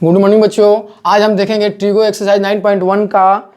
Good morning बच्चों। आज हम देखेंगे ट्रिगो एक्सरसाइज 9.1 का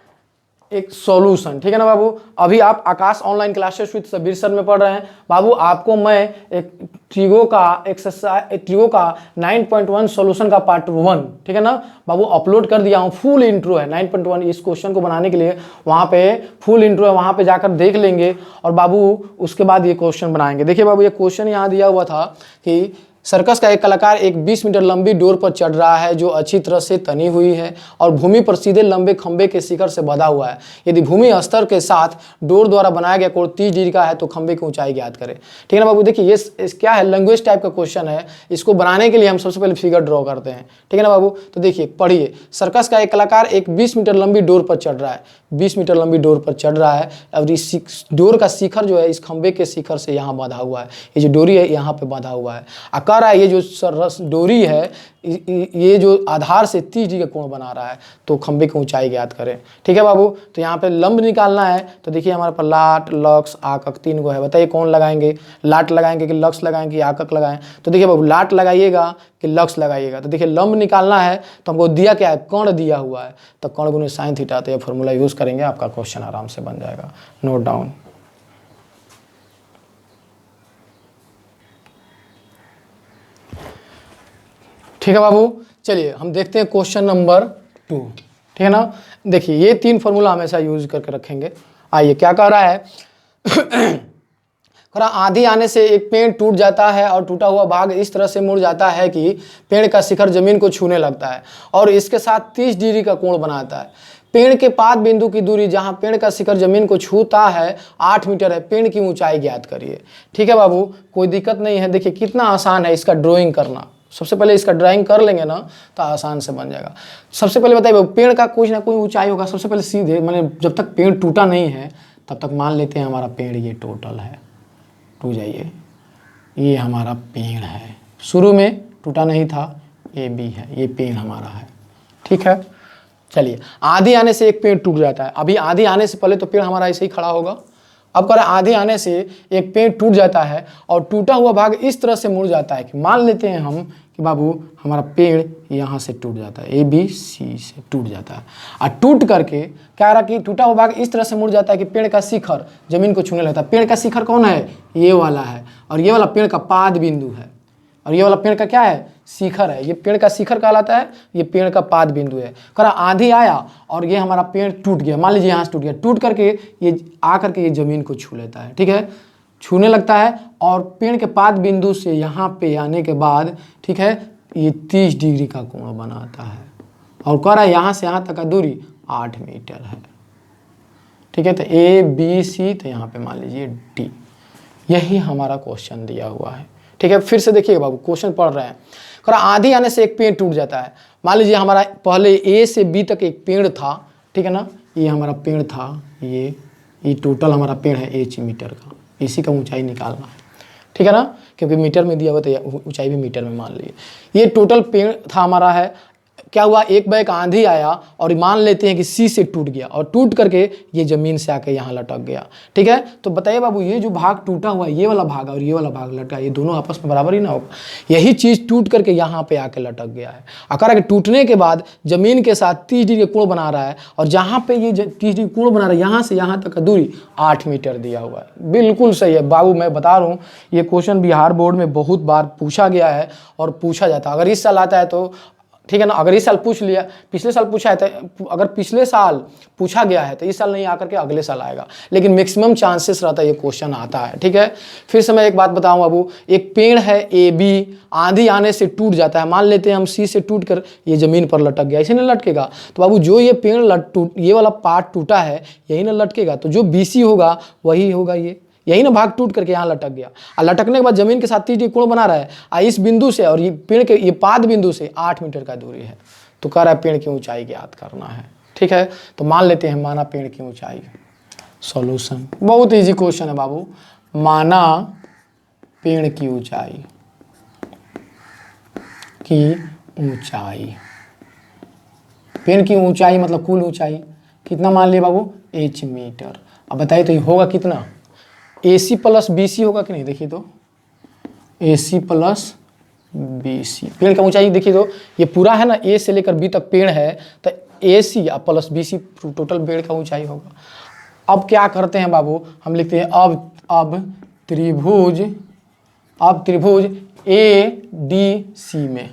एक सॉल्यूशन। ठीक है ना बाबू। अभी आप Aakash online classes with Sabir sir में पढ़ रहे हैं। बाबू आपको मैं एक ट्रिगो का एक्सरसाइज ट्रिगो का 9.1 सॉल्यूशन का पार्ट 1 ठीक है ना बाबू अपलोड कर दिया हूँ। फुल इंट्रो है 9.1। इस क्वेश्चन को बनाने के लिए वहाँ पे फुल इंट्रो है, वहाँ पे जाकर देख लेंगे और बाबू उसके बाद ये क्वेश्चन बनाएंगे। देखिए बाबू ये क्वेश्चन यहाँ दिया हुआ था कि सर्कस का एक कलाकार एक 20 मीटर लंबी डोर पर चढ़ रहा है जो अच्छी तरह से तनी हुई है और भूमि पर सीधे लंबे खंबे के शिखर से बंधा हुआ है। यदि भूमि स्तर के साथ डोर द्वारा बनाया गया कोण 30 डिग्री का है तो खंबे की ऊंचाई ज्ञात करें। ठीक है ना बाबू। देखिए ये क्या है, लैंग्वेज टाइप का क्वेश्चन है। इसको बनाने के लिए हम सबसे पहले फिगर ड्रॉ करते हैं। ठीक है ना बाबू। तो देखिए पढ़िए, सर्कस का एक कलाकार एक 20 मीटर लंबी डोर पर चढ़ रहा है। 20 मीटर लंबी डोर पर चढ़ रहा है और इस डोर का शिखर जो है इस खंबे के शिखर से यहाँ बंधा हुआ है। ये जो डोरी है यहाँ पे बंधा हुआ है। कह रहा है ये जो डोरी है ये जो आधार से 30 डिग्री का कोण बना रहा है तो खंबे की ऊंचाई ज्ञात करें। ठीक है बाबू। तो यहाँ पे लंब निकालना है तो देखिए हमारे पास लाट लक्स आकक 3 गो है। बताइए कौन लगाएंगे, लाट लगाएंगे कि लक्स लगाएंगे कि आकक लगाएं। तो देखिए बाबू लाट लगाइएगा कि लक्स लगाइएगा। तो देखिए लंब निकालना है तो हमको दिया क्या है, कर्ण दिया हुआ है तो कर्ण गुणे साइन थीटा। तो ये फॉर्मूला यूज करेंगे, आपका क्वेश्चन आराम से बन जाएगा। Note down. ठीक है बाबू। चलिए हम देखते हैं क्वेश्चन नंबर 2। ठीक है ना। देखिए ये 3 फॉर्मूला हमेशा यूज करके रखेंगे। आइए क्या कह रहा है आंधी आने से एक पेड़ टूट जाता है और टूटा हुआ भाग इस तरह से मुड़ जाता है कि पेड़ का शिखर जमीन को छूने लगता है और इसके साथ 30 डिग्री का कोण बनाता है। पेड़ के पाद बिंदु की दूरी जहां पेड़ का शिखर जमीन को छूता है 8 मीटर है। पेड़ की ऊंचाई ज्ञात करिए। ठीक है बाबू, कोई दिक्कत नहीं है। देखिए कितना आसान है इसका ड्राइंग करना। सबसे पहले इसका ड्राइंग कर लेंगे ना तो आसान से बन जाएगा। सबसे पहले बताइए पेड़ का कुछ ना कोई ऊंचाई होगा। सबसे पहले सीधे मैंने जब तक पेड़ टूटा नहीं है तब तक मान लेते हैं हमारा पेड़ ये टोटल है। टूट जाइए, ये हमारा पेड़ है। शुरू में टूटा नहीं था, ये भी है, ये पेड़ हमारा है। ठीक है। चलिए आंधी आने से एक पेड़ टूट जाता है। अभी आंधी आने से पहले तो पेड़ हमारा ऐसे ही खड़ा होगा। अब कह रहा है आंधी आने से एक पेड़ टूट जाता है और टूटा हुआ भाग इस तरह से मुड़ जाता है कि मान लेते हैं हम कि बाबू हमारा पेड़ यहाँ से टूट जाता है, ABC से टूट जाता है और टूट करके क्या रहा कि टूटा हुआ भाग इस तरह से मुड़ जाता है कि पेड़ का शिखर जमीन को छूने लगता है। पेड़ का शिखर कौन है, ये वाला है और ये वाला पेड़ का पाद बिंदु है और ये वाला पेड़ का क्या है, शिखर है। ये पेड़ का शिखर कहलाता है, ये पेड़ का पाद बिंदु है। करा आंधी आया और ये हमारा पेड़ टूट गया। मान लीजिए यहाँ से टूट गया, टूट करके ये आकर के ये जमीन को छू लेता है। ठीक है, छूने लगता है और पेड़ के पाद बिंदु से यहाँ पे आने के बाद ठीक है ये 30 डिग्री का कोण बनाता है और कह रहा है यहाँ से यहाँ तक का दूरी 8 मीटर है। ठीक है, तो ABC तो यहाँ पे मान लीजिए D। यही हमारा क्वेश्चन दिया हुआ है। ठीक है, फिर से देखिए बाबू क्वेश्चन पढ़ रहे हैं। कह रहा आंधी आने से एक पेड़ टूट जाता है। मान लीजिए हमारा पहले A से B तक एक पेड़ था। ठीक है ना, ये हमारा पेड़ था, ये टोटल हमारा पेड़ है H मीटर का। इसी का ऊंचाई निकालना है। ठीक है ना, क्योंकि मीटर में दिया हुआ तो ऊंचाई भी मीटर में मान लीजिए। ये टोटल पेड़ था हमारा है। क्या हुआ, एक बार एक आंधी आया और मान लेते हैं कि C से टूट गया और टूट करके ये जमीन से आके यहाँ लटक गया। ठीक है, तो बताइए बाबू ये जो भाग टूटा हुआ ये वाला भाग और ये वाला भाग लटका, ये दोनों आपस में बराबर ही ना होगा। यही चीज़ टूट करके यहाँ पे आके लटक गया है। अगर के टूटने के बाद जमीन के साथ 30 डिग्री कोण बना रहा है और जहाँ पे ये 30 डिग्री कोण बना रहा है यहाँ से यहाँ तक का दूरी 8 मीटर दिया हुआ है। बिल्कुल सही है बाबू, मैं बता रहा हूँ ये क्वेश्चन बिहार बोर्ड में बहुत बार पूछा गया है और पूछा जाता है। अगर इस साल आता है तो ठीक है ना, अगर इस साल पूछ लिया, पिछले साल पूछा है तो अगर पिछले साल पूछा गया है तो इस साल नहीं आकर के अगले साल आएगा, लेकिन मैक्सिमम चांसेस रहता है ये क्वेश्चन आता है। ठीक है, फिर से मैं एक बात बताऊं बाबू, एक पेड़ है AB, आंधी आने से टूट जाता है। मान लेते हैं हम C से टूट कर ये जमीन पर लटक गया, ऐसे नहीं लटकेगा। तो बाबू जो ये पेड़ ये वाला पार्ट टूटा है यही ना लटकेगा, तो जो BC होगा वही होगा ये, यही ना भाग टूट करके यहाँ लटक गया और लटकने के बाद जमीन के साथ 30 डिग्री कोण बना रहा है और इस बिंदु से और ये पेड़ के ये पाद बिंदु से 8 मीटर का दूरी है। तो कह रहा है पेड़ की ऊंचाई ज्ञात करना है। ठीक है, तो मान लेते हैं माना पेड़ की ऊंचाई। सॉल्यूशन बहुत इजी क्वेश्चन है बाबू। माना पेड़ की ऊंचाई पेड़ की ऊंचाई मतलब कुल ऊंचाई कितना मान लिया बाबू, H मीटर। अब बताइए तो ये होगा कितना, AC प्लस BC होगा कि नहीं। देखिए तो AC प्लस बी सी। पेड़ का ऊंचाई देखिए, तो ये पूरा है ना, ए से लेकर बी तक पेड़ है, तो A C plus B C total पेड़ का ऊंचाई होगा। अब क्या करते हैं बाबू, हम लिखते हैं अब त्रिभुज ए डी सी में,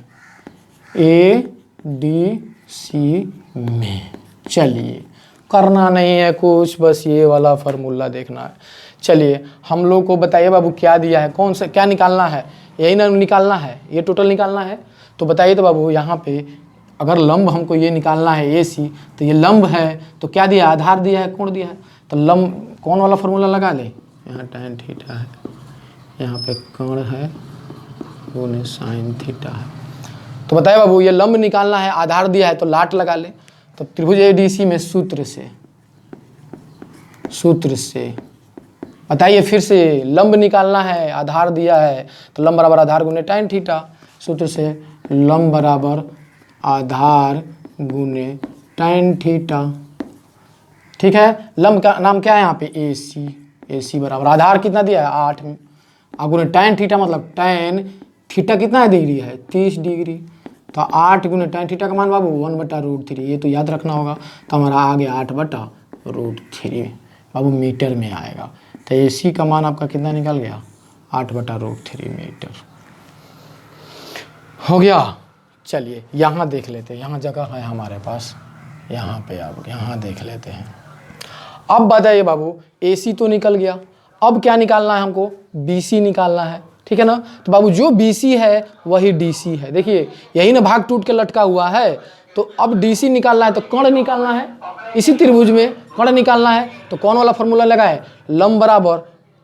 ए डी सी में, चलिए करना नहीं है कुछ, बस ये वाला फार्मूला देखना है। चलिए हम लोग को बताइए बाबू क्या दिया है, कौन सा क्या निकालना है, यही ना निकालना है, ये टोटल निकालना है। तो बताइए तो बाबू, यहाँ पे अगर लंब हमको ये निकालना है ए सी, तो ये लंब है, तो क्या दिया, आधार दिया है, कोण दिया है, तो लंब कौन वाला फार्मूला लगा ले, यहाँ tan थीटा है, यहाँ पे कोण है, गुने साइन थीटा है। तो बताइए बाबू, ये लंब निकालना है, आधार दिया है, तो लाट लगा ले। तो त्रिभुज एडीसी में सूत्र से बताइए फिर से, लंब निकालना है, आधार दिया है, तो लंब बराबर आधार गुने tan थीटा। सूत्र से लंब बराबर आधार गुने tan थीटा। ठीक है, लंब का नाम क्या है यहाँ पे, ए सी बराबर आधार कितना दिया है 8 में, गुने tan थीटा, मतलब tan थीटा कितना है डिग्री है 30 डिग्री, तो 8 गुने tan थीटा का मान बाबू 1/√3, ये तो याद रखना होगा। तो हमारा आ गया 8/√3 बाबू मीटर में आएगा। तो ए सी का मान आपका कितना निकल गया, 8/√3 मीटर हो गया। चलिए यहाँ देख लेते हैं, यहाँ जगह है हमारे पास, यहाँ पे आप यहाँ देख लेते हैं। अब बताइए बाबू, ए सी तो निकल गया, अब क्या निकालना है हमको, बी सी निकालना है, ठीक है ना। तो बाबू जो बी सी है वही डी सी है, देखिए यही ना भाग टूट के लटका हुआ है। तो अब डी सी निकालना है, तो कर्ण निकालना है, इसी त्रिभुज में कर्ण निकालना है, तो कौन वाला फॉर्मूला लगाए, लंब बराबर,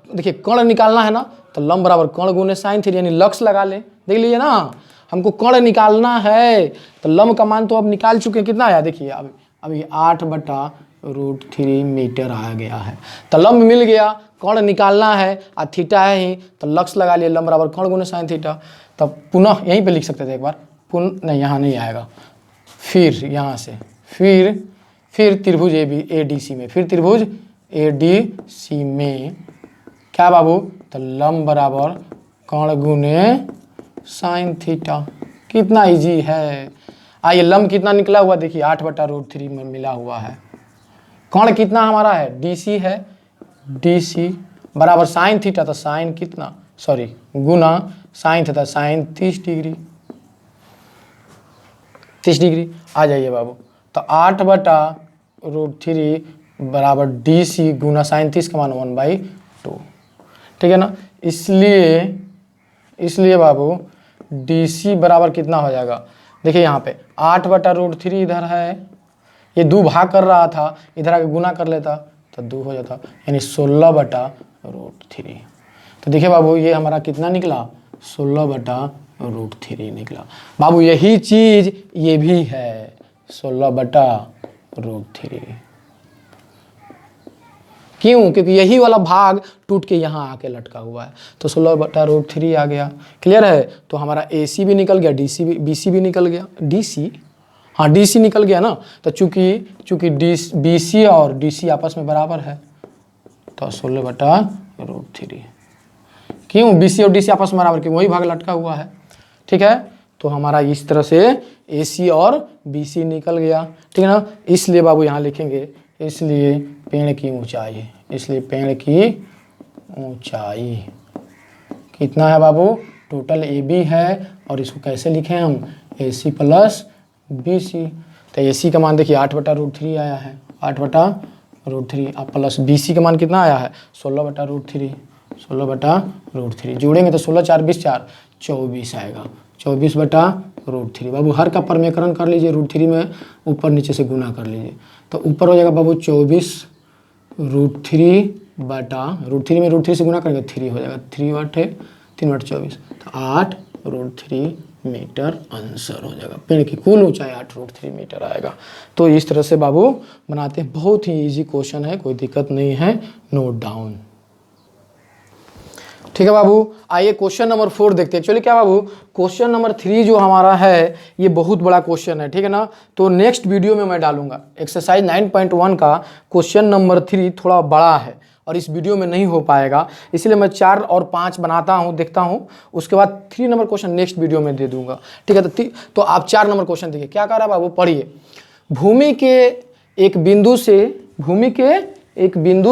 देखिए कर्ण निकालना है ना, तो लंब बराबर कर्ण गुने साइन थीटा, यानी लक्स लगा ले, देख लीजिए ना, हमको कर्ण निकालना है। तो लंब का मान तो अब निकाल चुके, कितना आया देखिए, अभी 8/√3 मीटर आ गया है। तो लंब मिल गया, कर्ण निकालना है, थीटा है ही, तो लक्स लगा लिए, लंब बराबर कर्ण गुने साइन थीटा। तब पुनः यहीं पे लिख सकते थे एक बार, नहीं यहाँ नहीं आएगा, फिर यहाँ से फिर त्रिभुज ए डी सी में, फिर त्रिभुज ए डी सी में क्या बाबू, तो लंब बराबर कर्ण गुने साइन थीटा। कितना इजी है, आइए लंब कितना निकला हुआ देखिए, 8/√3 में मिला हुआ है। कर्ण कितना हमारा है, डी सी है, डी सी बराबर साइन थीटा, तो साइन कितना, गुना साइन थीटा, साइन 30 डिग्री आ जाइए बाबू। तो 8/√3 बराबर डी सी गुना साइन 30 का मान 1/2, ठीक है ना। इसलिए बाबू डी सी बराबर कितना हो जाएगा, देखिए यहाँ पे 8/√3 इधर है, ये 2 भाग कर रहा था, इधर आके गुना कर लेता तो 2 हो जाता, यानी 16/√3। तो देखिए बाबू ये हमारा कितना निकला, 16/√3 निकला। बाबू यही चीज ये भी है, 16/√3। क्यों, क्योंकि यही वाला भाग टूट के यहाँ आके लटका हुआ है, तो 16/√3 आ गया। क्लियर है, तो हमारा ए सी भी निकल गया, डी सी भी, बी सी भी निकल गया, डी सी, हाँ डी सी निकल गया ना। तो चूंकि बी सी और डी सी आपस में बराबर है, तो 16/√3। क्यों, बी सी और डी सी आपस में बराबर, क्यों, वही भाग लटका हुआ है, ठीक है। तो हमारा इस तरह से ए सी और बी सी निकल गया, ठीक है ना। इसलिए बाबू यहाँ लिखेंगे, इसलिए पेड़ की ऊंचाई, इसलिए पेड़ की ऊंचाई कितना है बाबू, टोटल ए बी है, और इसको कैसे लिखें हम, ए सी प्लस बी सी। तो ए सी का मान देखिए 8/√3 आया है, 8/√3, अब प्लस बी सी का मान कितना आया है, 16/√3 जोड़ेंगे तो 16 4 20 4 24 आएगा, 24/√3। बाबू हर का परमेकरण कर लीजिए, √3 में ऊपर नीचे से गुना कर लीजिए, तो ऊपर हो जाएगा बाबू 24√3 में √3 से गुना करेंगे 3 हो जाएगा, 3/24, तो 8√3 मीटर आंसर हो जाएगा। पेड़ की कुल ऊंचाई 8√3 मीटर आएगा। तो इस तरह से बाबू बनाते हैं, बहुत ही इजी क्वेश्चन है, कोई दिक्कत नहीं है, नोट डाउन। ठीक है बाबू, आइए क्वेश्चन नंबर 4 देखते हैं। एक्चुअली क्या बाबू, क्वेश्चन नंबर 3 जो हमारा है ये बहुत बड़ा क्वेश्चन है, ठीक है ना। तो नेक्स्ट वीडियो में मैं डालूंगा एक्सरसाइज 9.1 का क्वेश्चन नंबर 3 थोड़ा बड़ा है, और इस वीडियो में नहीं हो पाएगा, इसलिए मैं 4 और 5 बनाता हूँ, देखता हूँ, उसके बाद 3 नंबर क्वेश्चन नेक्स्ट वीडियो में दे दूंगा। ठीक है, तो आप 4 नंबर क्वेश्चन देखिए क्या कह रहा है बाबू, पढ़िए। भूमि के एक बिंदु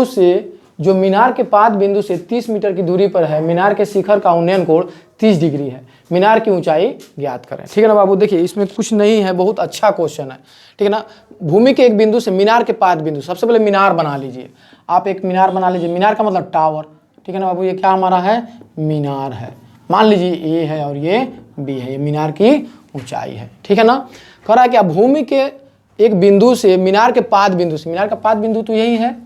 से जो मीनार के पाद बिंदु से 30 मीटर की दूरी पर है, मीनार के शिखर का उन्नयन कोण 30 डिग्री है, मीनार की ऊंचाई ज्ञात करें। ठीक है ना बाबू, देखिए इसमें कुछ नहीं है, बहुत अच्छा क्वेश्चन है। ठीक है ना, भूमि के एक बिंदु से मीनार के पाद बिंदु, सबसे पहले मीनार बना लीजिए, आप एक मीनार बना लीजिए, मीनार का मतलब टावर। ठीक है ना बाबू, ये क्या हमारा है, मीनार है, मान लीजिए ए है और ये बी है, ये मीनार की ऊंचाई है। ठीक है ना, कह रहा है क्या, भूमि के एक बिंदु से मीनार के पाद बिंदु से, मीनार का पाद बिंदु तो यही है,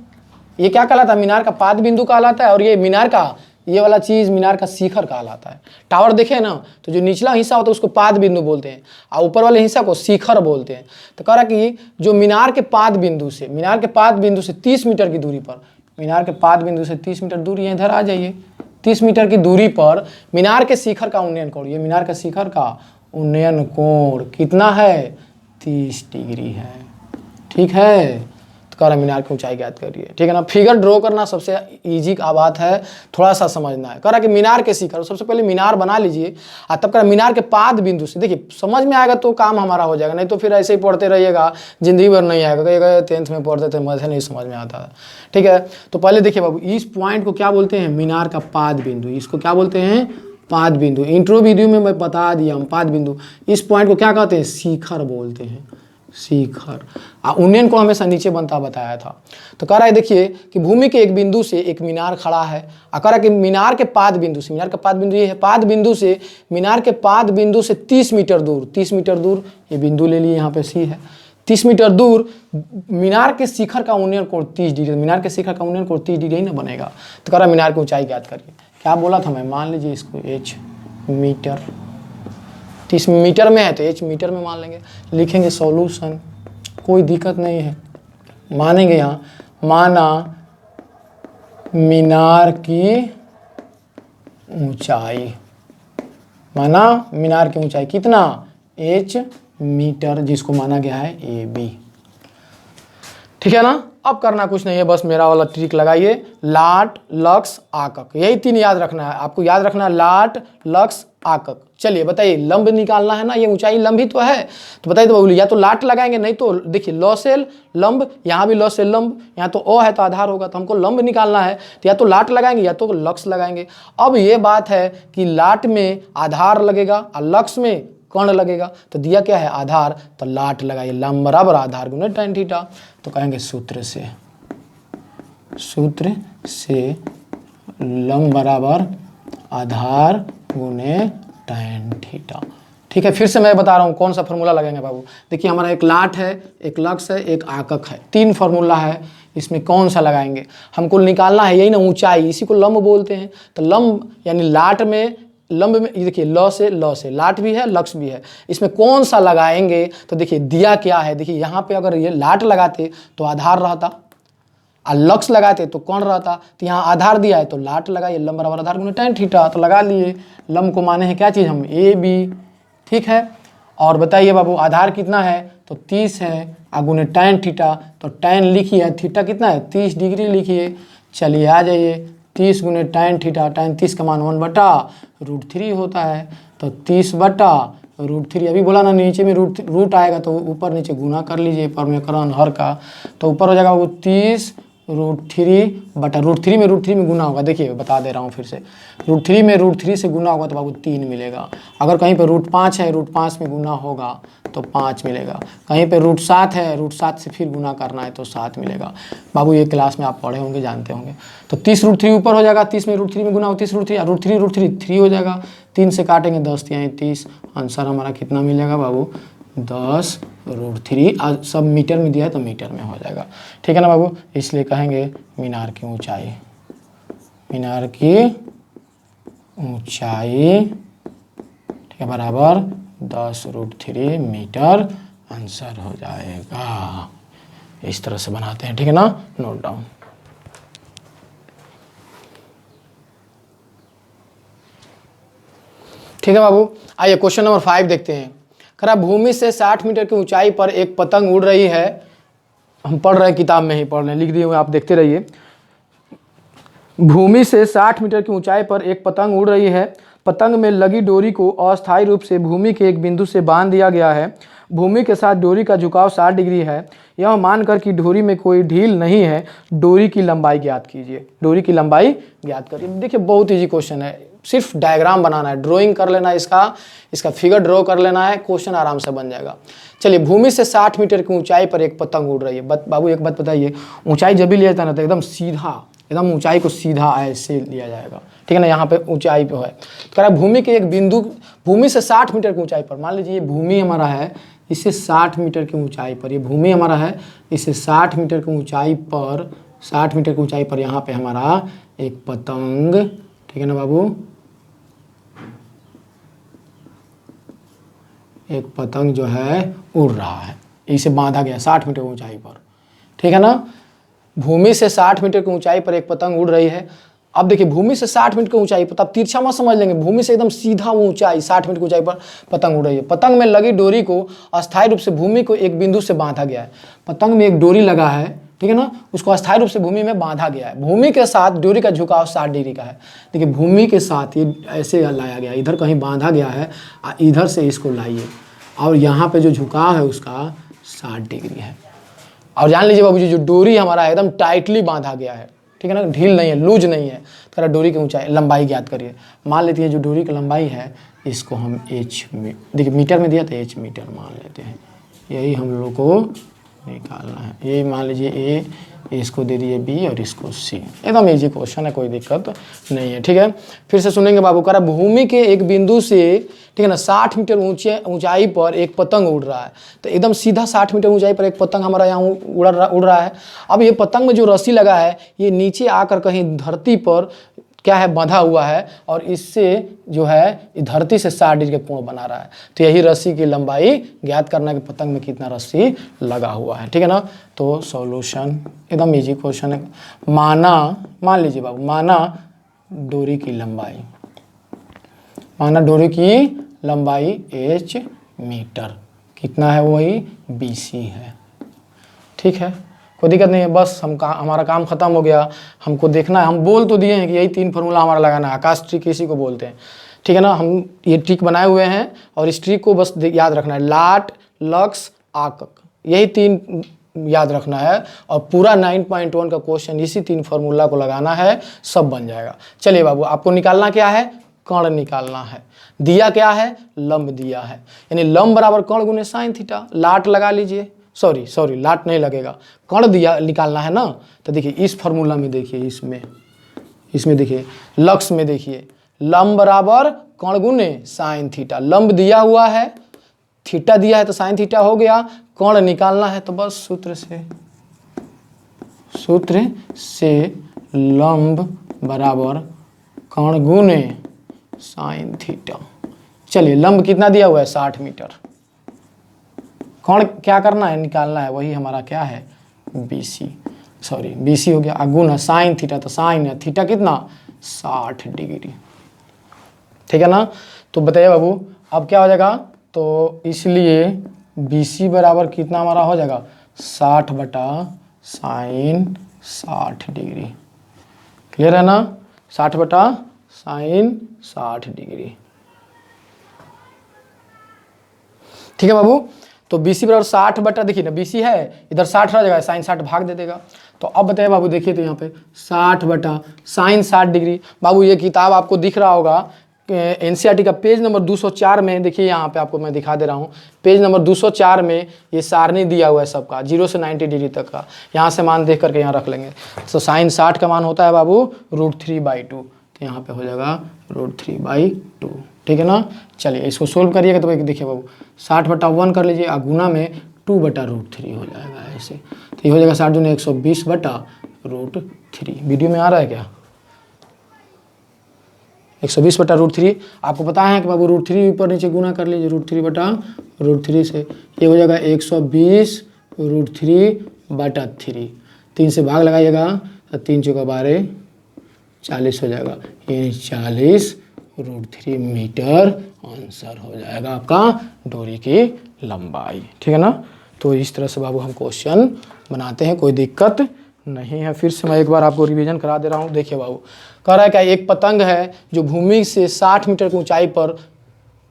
ये क्या कहलाता है, मीनार का पाद बिंदु कहलाता है, और ये मीनार का ये वाला चीज मीनार का शिखर कहलाता है। टावर देखे ना, तो जो निचला हिस्सा होता है उसको पाद बिंदु बोलते हैं, और ऊपर वाले हिस्सा को शिखर बोलते हैं। तो कह रहा कि जो मीनार के पाद बिंदु से 30 मीटर की दूरी पर, मीनार के पाद बिंदु से 30 मीटर दूरी है, इधर आ जाइए, 30 मीटर की दूरी पर मीनार के शिखर का उन्नयन कोण, ये मीनार के शिखर का उन्नयन कोण कितना है, 30 डिग्री है। ठीक है, तो कह रहा मीनार की ऊंचाई ज्ञात करिए। ठीक है ना, फिगर ड्रॉ करना सबसे इजी का बात है, थोड़ा सा समझना है। कह रहा कि मीनार के शिखर, सबसे पहले मीनार बना लीजिए, और तब कह रहा मीनार के पाद बिंदु से, देखिए समझ में आएगा तो काम हमारा हो जाएगा, नहीं तो फिर ऐसे ही पढ़ते रहिएगा, जिंदगी भर नहीं आएगा, कहेगा 10th में पढ़ते थे मुझे नहीं समझ में आता। ठीक है, तो पहले देखिए बाबू, इस पॉइंट को क्या बोलते हैं, मीनार का पाद बिंदु, इसको क्या बोलते हैं, पाद बिंदु। इंट्रो वीडियो में मैं बता दिया हूँ पाद बिंदु, इस पॉइंट को क्या कहते हैं, शिखर बोलते हैं, शिखर। उन्नयन को हमेशा नीचे बनता बताया था। तो कह रहा है देखिए कि भूमि के एक बिंदु से एक मीनार खड़ा है, और कह रहा है कि मीनार के पाद बिंदु से, मीनार का पाद बिंदु ये है, पाद बिंदु से मीनार के पाद बिंदु से 30 मीटर दूर, 30 मीटर दूर ये बिंदु ले लिए, यहाँ पे सी है, 30 मीटर दूर मीनार के शिखर का उन्नयन कोण 30 डिग्री, मीनार के शिखर का उन्नयन कोण 30 डिग्री ही ना बनेगा। तो कह रहा है मीनार की ऊंचाई ज्ञात करिए। क्या बोला था मैं, मान लीजिए इसको h मीटर, 30 मीटर में है तो h मीटर में मान लेंगे, लिखेंगे सॉल्यूशन, कोई दिक्कत नहीं है, मानेंगे यहाँ, माना मीनार की ऊंचाई, माना मीनार की ऊंचाई कितना, h मीटर, जिसको माना गया है AB। ठीक है ना, अब करना कुछ नहीं है, बस मेरा वाला ट्रिक लगाइए, लाट लक्स आकक, यही 3 याद रखना है आपको, याद रखना है लाट लक्स आकक। चलिए बताइए, लंब निकालना है ना, ये ऊंचाई लंब ही तो है, तो बताइए तो बोलिए, या तो लाट लगाएंगे, नहीं तो देखिए लॉ से लंब, यहाँ भी लॉ से लंब, यहाँ तो ओ है तो आधार होगा, तो हमको लंब निकालना है, तो या तो लाट लगाएंगे या तो लक्स लगाएंगे। अब ये बात है कि लाट में आधार लगेगा और लक्स में कर्ण लगेगा, तो दिया क्या है, आधार, तो लाट लगाइए, लंब बराबर आधार गुने tan थीटा। तो कहेंगे सूत्र से लंब बराबर आधार गुने tan थीटा। ठीक है, फिर से मैं बता रहा हूँ कौन सा फॉर्मूला लगेंगे बाबू। देखिए हमारा एक लाट है, एक लक्स है, एक आकक है, 3 फार्मूला है, इसमें कौन सा लगाएंगे, हमको निकालना है यही ना, ऊंचाई, इसी को लंब बोलते हैं। तो लंब यानी लाट में, लंब में देखिए लॉ से लाट भी है लक्स भी है, इसमें कौन सा लगाएंगे, तो देखिए दिया क्या है, देखिए यहाँ पे अगर ये लाट लगाते तो आधार रहता, और लक्स लगाते तो कौन रहता, तो यहाँ आधार दिया है तो लाट लगाइए, लंब बराबर आधार गुने tan थीटा, तो लगा लिए, लंब को माने हैं क्या चीज़ हम, AB। ठीक है, और बताइए बाबू आधार कितना है, तो 30 है, और गुने tan थीटा, तो tan लिखिए, थीटा कितना है, 30 डिग्री लिखिए। चलिए आ जाइए, 30 गुने tan थीटा, tan 30 का मान 1/√3 होता है, तो 30/√3, अभी बोला ना नीचे में रूट आएगा तो ऊपर नीचे गुना कर लीजिए, परमेकरण हर का, तो ऊपर हो जाएगा वो 30√3 में √3 में गुना होगा, देखिए बता दे रहा हूँ फिर से, √3 में √3 से गुना होगा तो बाबू 3 मिलेगा, अगर कहीं पे √5 है, √5 में गुना होगा तो 5 मिलेगा, कहीं पे √7 है, √7 से फिर गुना करना है तो 7 मिलेगा। बाबू ये क्लास में आप पढ़े होंगे, जानते होंगे। तो 30√3 ऊपर हो जाएगा, 30 में √3 में गुना हो, 30√3 3 हो जाएगा, 3 से काटेंगे 10 यानी 30, आंसर हमारा कितना मिलेगा बाबू, 10√3, सब मीटर में दिया है तो मीटर में हो जाएगा। ठीक है ना बाबू, इसलिए कहेंगे मीनार की ऊंचाई, मीनार की ऊंचाई ठीक है बराबर 10√3 मीटर, आंसर हो जाएगा। इस तरह से बनाते हैं, ठीक है ना, नोट डाउन। ठीक है बाबू, आइए क्वेश्चन नंबर 5 देखते हैं। खरा भूमि से 60 मीटर की ऊंचाई पर एक पतंग उड़ रही है, हम पढ़ रहे हैं, किताब में ही पढ़ रहे हैं, लिख दिए हुए, आप देखते रहिए। भूमि से 60 मीटर की ऊंचाई पर एक पतंग उड़ रही है। पतंग में लगी डोरी को अस्थायी रूप से भूमि के एक बिंदु से बांध दिया गया है। भूमि के साथ डोरी का झुकाव 60 डिग्री है। यह मानकर कि डोरी में कोई ढील नहीं है, डोरी की लंबाई ज्ञात कीजिए। डोरी की लंबाई ज्ञात करिए। देखिए बहुत इजी क्वेश्चन है, सिर्फ डायग्राम बनाना है, ड्राइंग कर लेना है, इसका फिगर ड्रॉ कर लेना है, क्वेश्चन आराम से बन जाएगा। चलिए, भूमि से 60 मीटर की ऊंचाई पर एक पतंग उड़ रही है। बाबू एक बात बताइए, ऊंचाई जब भी लिया जाता है ना तो एकदम सीधा, एकदम ऊंचाई को सीधा ऐसे लिया जाएगा, ठीक है ना। यहाँ पे ऊंचाई पे है, तो कह रहा भूमि के एक बिंदु, भूमि से 60 मीटर की ऊंचाई पर, मान लीजिए ये भूमि हमारा है, इससे 60 मीटर की ऊंचाई पर, ये भूमि हमारा है, इससे 60 मीटर की ऊंचाई पर, 60 मीटर की ऊंचाई पर यहाँ पे हमारा एक पतंग, ठीक है ना बाबू, एक पतंग जो है उड़ रहा है, इसे बांधा गया 60 मीटर ऊंचाई पर, ठीक है ना। भूमि से 60 मीटर की ऊंचाई पर एक पतंग उड़ रही है। अब देखिए भूमि से 60 मीटर की ऊंचाई पर, तब तिरछा मत समझ लेंगे, भूमि से एकदम सीधा ऊंचाई 60 मीटर की ऊंचाई पर पतंग उड़ रही है। पतंग में लगी डोरी को अस्थायी रूप से भूमि को एक बिंदु से बांधा गया है। पतंग में एक डोरी लगा है, ठीक है ना, उसको अस्थायी रूप से भूमि में बांधा गया है। भूमि के साथ डोरी का झुकाव 60 डिग्री का है। देखिए भूमि के साथ ये ऐसे लाया गया, इधर कहीं बांधा गया है, इधर से इसको लाइए, और यहाँ पे जो झुकाव है उसका 60 डिग्री है। और जान लीजिए बाबू जी, जो डोरी हमारा एकदम टाइटली बांधा गया है, ठीक है ना, ढील नहीं है, लूज नहीं है। तो डोरी की ऊंचाई लंबाई ज्ञात करिए। मान लेते हैं जो डोरी की लंबाई है इसको हम एच में, देखिए मीटर में दिया तो एच मीटर मान लेते हैं, यही हम लोग को निकालना है। ये मान लीजिए ए, इसको दे दिए बी और इसको सी। एकदम इजी क्वेश्चन है, कोई दिक्कत नहीं है, ठीक है। फिर से सुनेंगे बाबू, कह रहा भूमि के एक बिंदु से, ठीक है ना, 60 मीटर ऊंचाई पर एक पतंग उड़ रहा है। तो एकदम सीधा 60 मीटर ऊंचाई पर एक पतंग हमारा यहाँ उड़ रहा है। अब ये पतंग में जो रस्सी लगा है ये नीचे आकर कहीं धरती पर क्या है, बंधा हुआ है, और इससे जो है धरती से 60 डिग्री का कोण बना रहा है। तो यही रस्सी की लंबाई ज्ञात करना है कि पतंग में कितना रस्सी लगा हुआ है, ठीक है ना। तो सॉल्यूशन एकदम इजी क्वेश्चन है। मान लीजिए बाबू, माना डोरी की लंबाई, माना डोरी की लंबाई h मीटर, कितना है, वही BC है, ठीक है, कोई दिक्कत नहीं है। बस हमारा काम खत्म हो गया। हमको देखना है, हम बोल तो दिए हैं कि यही 3 फार्मूला हमारा लगाना है। आकाश ट्रिक इसी को बोलते हैं, ठीक है ना। हम ये ट्रिक बनाए हुए हैं और इस ट्रिक को बस याद रखना है, लाट, लक्स, आकक, यही 3 याद रखना है, और पूरा 9.1 का क्वेश्चन इसी 3 फार्मूला को लगाना है, सब बन जाएगा। चलिए बाबू, आपको निकालना क्या है, कर्ण निकालना है। दिया क्या है, लंब दिया है, यानी लंब बराबर कर्ण गुने साइन थीटा। लाट लगा लीजिए, सॉरी लाट नहीं लगेगा, कर्ण दिया निकालना है ना। तो देखिए इस फार्मूला में, देखिए इसमें देखिए लक्स में, देखिए लंब बराबर कर्ण गुने साइन थीटा। लंब दिया हुआ है, थीटा दिया है तो साइन थीटा हो गया। कर्ण निकालना है तो बस सूत्र से लंब बराबर कर्ण गुने साइन थीटा। चलिए लंब कितना दिया हुआ है, 60 मीटर। कर्ण क्या करना है, निकालना है, वही हमारा क्या है, BC हो गया। गुना साइन थीटा, तो साइन है थीटा कितना, 60 डिग्री, ठीक है ना। तो बताइए बाबू अब क्या हो जाएगा, तो इसलिए BC बराबर कितना हमारा हो जाएगा, 60 बटा साइन 60 डिग्री। क्लियर है ना, 60 बटा साइन 60 डिग्री, ठीक है बाबू। तो BC बराबर 60 बटा, देखिए ना BC है, इधर 60 रह जाएगा, साइन 60 भाग दे देगा। तो अब बताइए बाबू, देखिए तो यहाँ पे 60 बटा साइन 60 डिग्री। बाबू ये किताब आपको दिख रहा होगा NCERT का पेज नंबर 204 में, देखिए यहाँ पे आपको मैं दिखा दे रहा हूँ, पेज नंबर 204 में ये सारणी दिया हुआ है सबका, 0 से 90 डिग्री तक का। यहाँ से मान देख करके यहाँ रख लेंगे। तो साइन 60 का मान होता है बाबू √3/2, तो यहाँ पे हो जाएगा √3/2, ठीक है ना। चलिए इसको सोल्व करिएगा तो देखिए बाबू, 60 बटा 1 कर लीजिए, गुना में 2 बटा √3 हो जाएगा ऐसे। तो ये हो जाएगा 60 दूनी 120 बटा √3। वीडियो में आ रहा है क्या, 120 बटा √3। आपको पता है कि बाबू √3 ऊपर नीचे गुना कर लीजिए, √3 बटा √3 से ये हो जाएगा 120 √3 बटा 3। 3 से भाग लगाइएगा तो 3 चौका 12, 40 हो जाएगा, यानी 40 √3 मीटर आंसर हो जाएगा आपका डोरी की लंबाई, ठीक है ना। तो इस तरह से बाबू हम क्वेश्चन बनाते हैं, कोई दिक्कत नहीं है। फिर से मैं एक बार आपको रिवीजन करा दे रहा हूँ। देखिए बाबू, कह रहा है क्या, एक पतंग है जो भूमि से 60 मीटर की ऊंचाई पर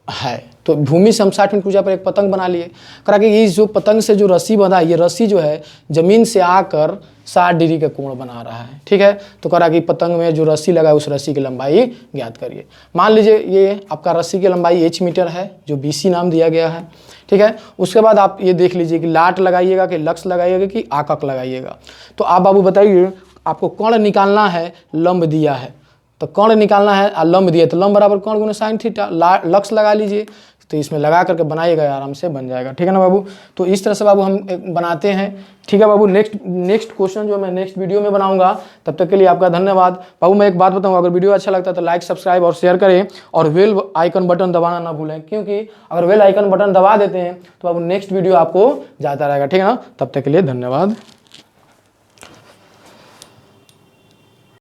है। तो भूमि से हम 60 मीटर ऊंचाई पर एक पतंग बना लिए। कह रहा कि ये जो पतंग से जो रस्सी बंधा है, ये रस्सी जो है जमीन से आकर 60 डिग्री का कोण बना रहा है। ठीक है, तो कह रहा कि पतंग में जो रस्सी लगा है उस रस्सी की लंबाई ज्ञात करिए। मान लीजिए ये आपका रस्सी की लंबाई h मीटर है, जो BC नाम दिया गया है। ठीक है, उसके बाद आप ये देख लीजिए कि लाट लगाइएगा कि लक्स लगाइएगा कि आकक लगाइएगा। तो आप बाबू बताइए, आपको कोण निकालना है, लंब दिया है तो कोण निकालना है और लंब दिया, तो लंब बराबर कोण गुना साइन थीटा। लक्स लगा लीजिए, तो इसमें लगा करके बनाइएगा, आराम से बन जाएगा। ठीक है ना बाबू। तो इस तरह से बाबू हम बनाते हैं। ठीक है बाबू, नेक्स्ट क्वेश्चन जो मैं नेक्स्ट वीडियो में बनाऊंगा। तब तक के लिए आपका धन्यवाद। बाबू मैं एक बात बताऊंगा, अगर वीडियो अच्छा लगता है तो लाइक, सब्सक्राइब और शेयर करें और बेल आइकन बटन दबाना ना भूलें, क्योंकि अगर बेल आइकन बटन दबा देते हैं तो बाबू नेक्स्ट वीडियो आपको जाता रहेगा। ठीक है ना, तब तक के लिए धन्यवाद।